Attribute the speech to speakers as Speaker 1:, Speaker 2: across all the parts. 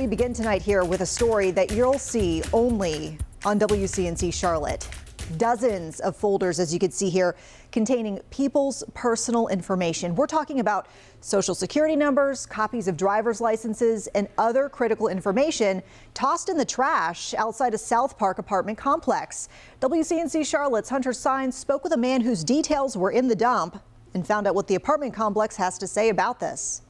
Speaker 1: We begin tonight here with a story that you'll see only on WCNC Charlotte. Dozens of folders, as you can see here, containing people's personal information. We're talking about social security numbers, copies of driver's licenses, and other critical information tossed in the trash outside a SouthPark apartment complex. WCNC Charlotte's Hunter Sáenz spoke with a man whose details were in the dump and found out what the apartment complex has to say about this.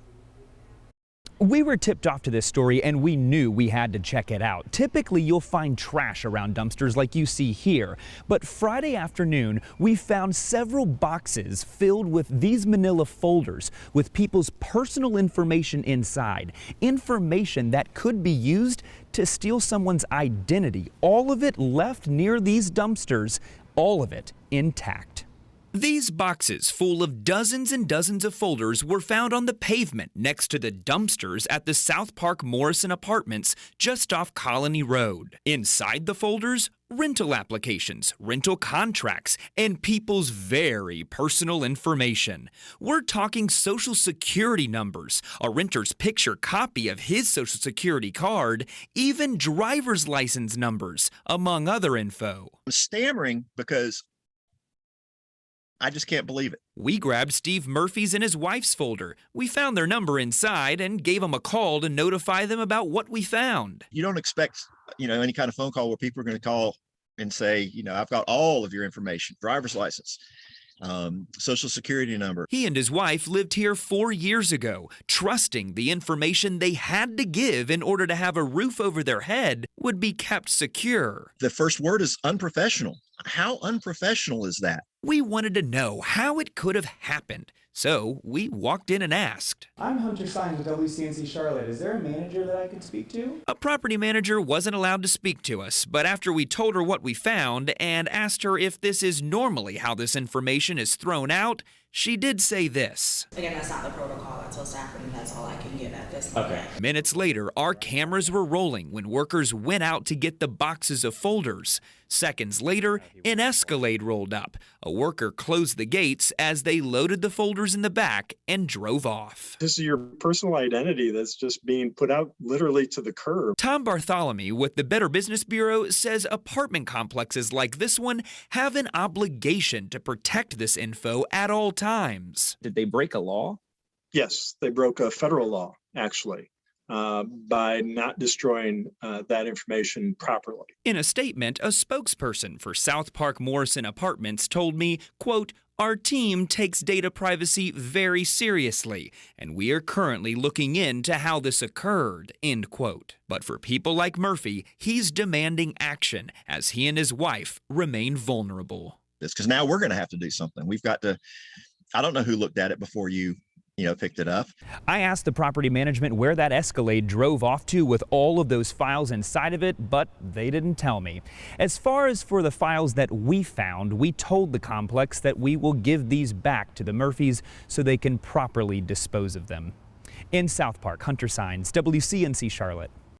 Speaker 2: We were tipped off to this story and we knew we had to check it out. Typically, you'll find trash around dumpsters like you see here. But Friday afternoon, we found several boxes filled with these manila folders with people's personal information inside. Information that could be used to steal someone's identity. All of it left near these dumpsters, all of it intact. These boxes full of dozens and dozens of folders were found on the pavement next to the dumpsters at the SouthPark Morrison apartments just off Colony Road. Inside the folders, rental applications, rental contracts, and people's very personal information. We're talking social security numbers, a renter's picture copy of his social security card, even driver's license numbers, among other info.
Speaker 3: I'm stammering because I just can't believe it.
Speaker 2: We grabbed Steve Murphy's and his wife's folder. We found their number inside and gave them a call to notify them about what we found.
Speaker 3: You don't expect, any kind of phone call where people are going to call and say, I've got all of your information, driver's license, social security number.
Speaker 2: He and his wife lived here 4 years ago, trusting the information they had to give in order to have a roof over their head would be kept secure.
Speaker 3: The first word is unprofessional. How unprofessional is that?
Speaker 2: We wanted to know how it could have happened, so we walked in and asked.
Speaker 4: I'm Hunter Sáenz with WCNC Charlotte. Is there a manager that I can speak to?
Speaker 2: A property manager wasn't allowed to speak to us, but after we told her what we found and asked her if this is normally how this information is thrown out, she did say this.
Speaker 5: Again, that's not the protocol. That's what's happening. That's all I can give at this point.
Speaker 4: Okay.
Speaker 2: Minutes later, our cameras were rolling when workers went out to get the boxes of folders. Seconds later, an Escalade rolled up. A worker closed the gates as they loaded the folders in the back and drove off.
Speaker 6: This is your personal identity that's just being put out literally to the curb.
Speaker 2: Tom Bartholomew with the Better Business Bureau says apartment complexes like this one have an obligation to protect this info at all times.
Speaker 7: Did they break a law?
Speaker 6: Yes, they broke a federal law, actually, by not destroying that information properly.
Speaker 2: In a statement, a spokesperson for SouthPark Morrison Apartments told me, quote, "Our team takes data privacy very seriously, and we are currently looking into how this occurred," end quote. But for people like Murphy, he's demanding action as he and his wife remain vulnerable.
Speaker 3: It's because now we're going to have to do something. We've got to, I don't know who looked at it before you picked it up.
Speaker 2: I asked the property management where that Escalade drove off to with all of those files inside of it, but they didn't tell me. As far as for the files that we found, we told the complex that we will give these back to the Murphys so they can properly dispose of them. In SouthPark, Hunter Sáenz, WCNC Charlotte.